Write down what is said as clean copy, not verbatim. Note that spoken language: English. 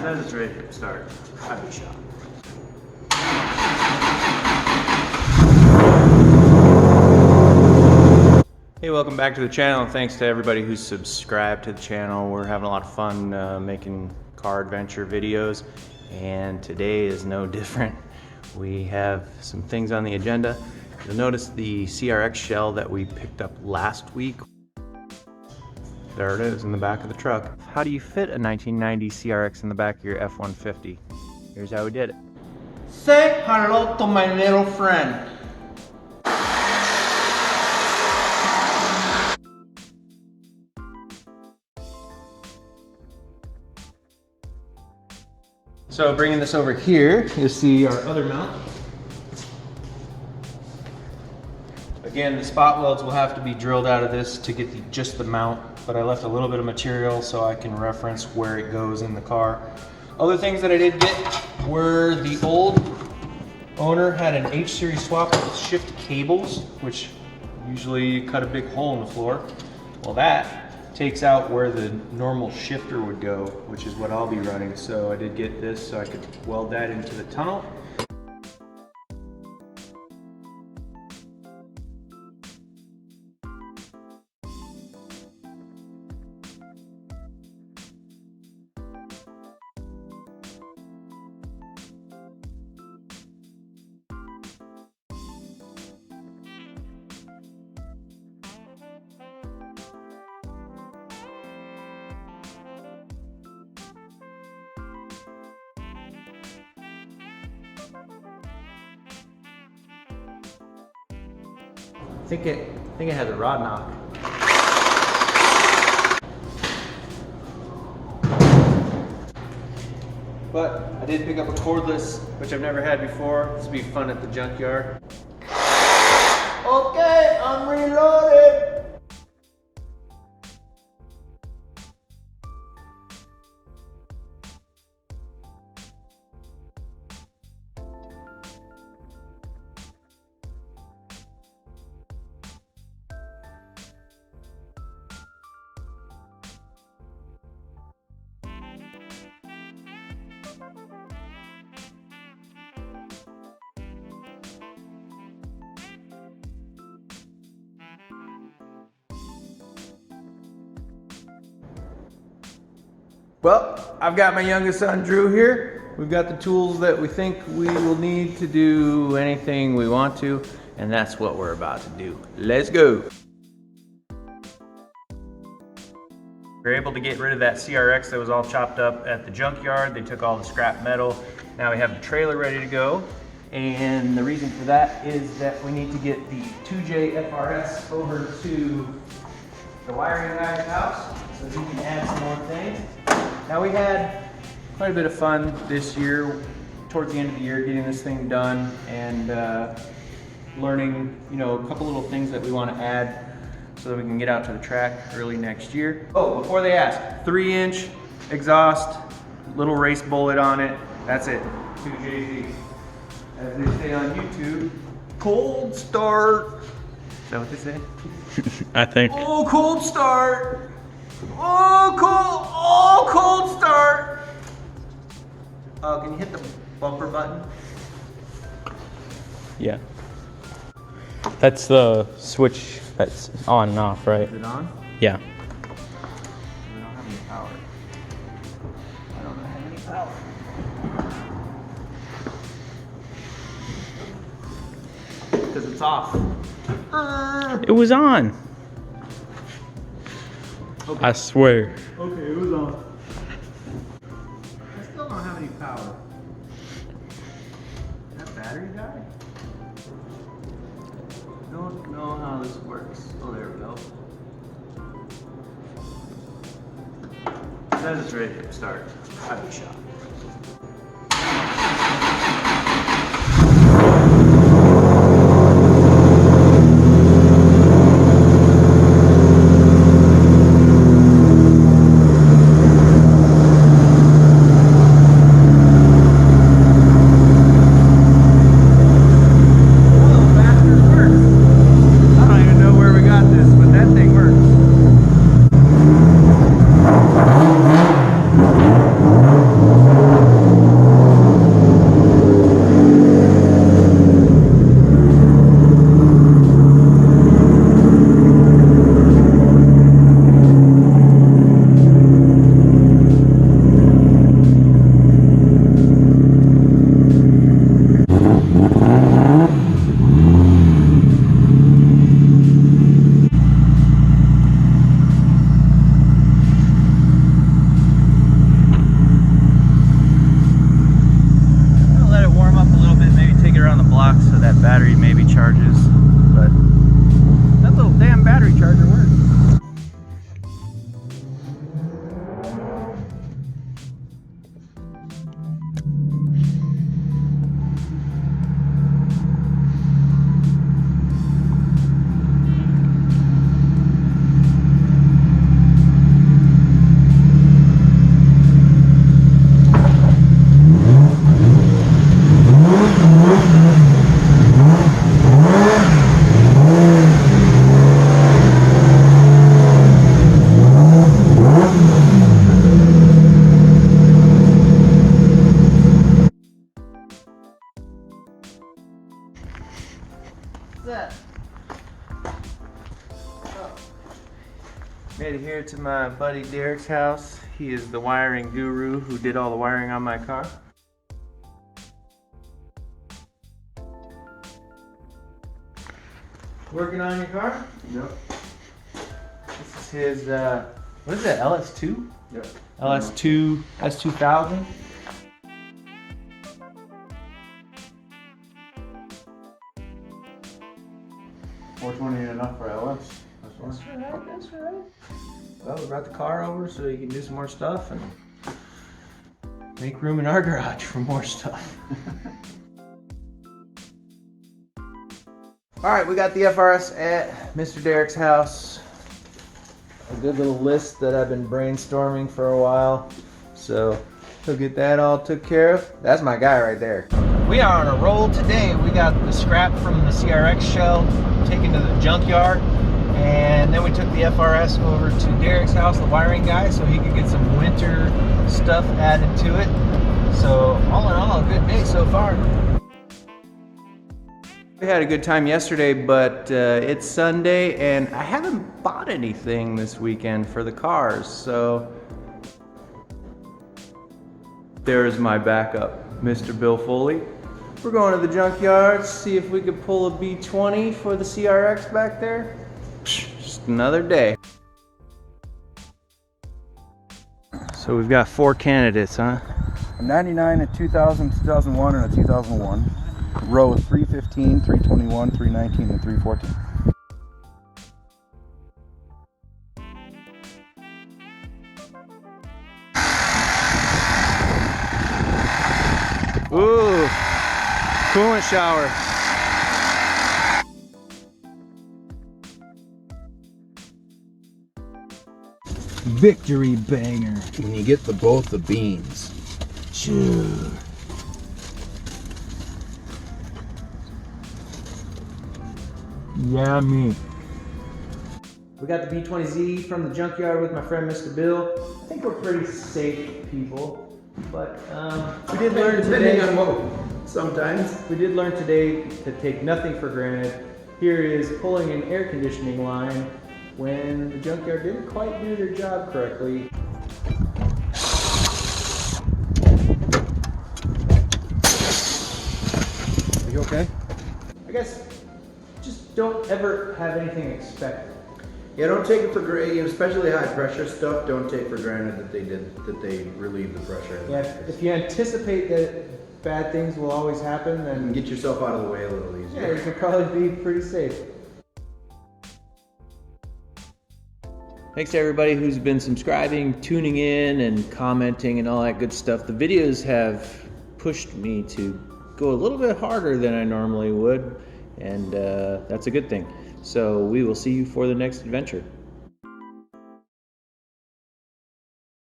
says it's ready to start. I'd be shocked. Hey, welcome back to the channel. Thanks to everybody who's subscribed to the channel. We're having a lot of fun making car adventure videos, and today is no different. We have some things on the agenda. You'll notice the CRX shell that we picked up last week. There it is in the back of the truck. How do you fit a 1990 CRX in the back of your F-150? Here's how we did it. Say hello to my little friend. So bringing this over here, you'll see our other mount. Again, the spot welds will have to be drilled out of this to get just the mount, but I left a little bit of material so I can reference where it goes in the car. Other things that I did get were the old owner had an H-series swap with shift cables, which usually cut a big hole in the floor. Well, that takes out where the normal shifter would go, which is what I'll be running. So I did get this so I could weld that into the tunnel. I think it has a rod knock. But I did pick up a cordless, which I've never had before. This will be fun at the junkyard. Okay, I'm reloaded. Well, I've got my youngest son, Drew, here. We've got the tools that we think we will need to do anything we want to, and that's what we're about to do. Let's go. We were able to get rid of that CRX that was all chopped up at the junkyard. They took all the scrap metal. Now we have the trailer ready to go. And the reason for that is that we need to get the 2J FRS over to the wiring guy's house so he can add some more things. Now we had quite a bit of fun this year, towards the end of the year, getting this thing done and learning, a couple little things that we want to add so that we can get out to the track early next year. Oh, before they ask, 3-inch exhaust, little race bullet on it. That's it, 2JZ. As they say on YouTube, cold start. Is that what they say? I think. Oh, cold start. Oh, cold start. Can you hit the bumper button? Yeah. That's the switch that's on and off, right? Is it on? Yeah. We don't have any power. I don't have any power. Because it's off. It was on. Okay. I swear. Okay, it was on. I still don't have any power. Is that battery die? I don't know how this works. Oh, there we go. It says it's ready to start. I'd be shocked. here to my buddy Derek's house. He is the wiring guru who did all the wiring on my car. Working on your car? Yep. This is his, what is that, LS2? Yep. LS2, S2000. $420 ain't enough for LS. That's right. Well, we brought the car over so you can do some more stuff and make room in our garage for more stuff. All right, we got the FRS at Mr. Derek's house. A good little list that I've been brainstorming for a while. So he'll get that all took care of. That's my guy right there. We are on a roll today. We got the scrap from the CRX shell taken to the junkyard. And then we took the FRS over to Derek's house, the wiring guy, so he could get some winter stuff added to it. So all in all, a good day so far. We had a good time yesterday, but it's Sunday and I haven't bought anything this weekend for the cars, so there's my backup, Mr. Bill Foley. We're going to the junkyard, see if we could pull a B20 for the CRX back there. Just another day. So we've got 4 candidates, huh? A 99, a 2000, 2001, and a 2001. Row 315, 321, 319, and 314. Ooh, coolant shower. Victory banger. When you get both the beans. Sure. Yeah, me. We got the B20Z from the junkyard with my friend Mr. Bill. I think we're pretty safe people, but we did learn today. Depending on what, sometimes. We did learn today to take nothing for granted. Here is pulling an air conditioning line when the junkyard didn't quite do their job correctly. Are you okay? I guess just don't ever have anything expected. Yeah, don't take it for granted, especially high pressure stuff. Don't take for granted that they relieve the pressure. Yeah, if you anticipate that bad things will always happen, then And get yourself out of the way a little easier. yeah, you can probably be pretty safe. Thanks to everybody who's been subscribing, tuning in, and commenting and all that good stuff. The videos have pushed me to go a little bit harder than I normally would, and that's a good thing. So we will see you for the next adventure.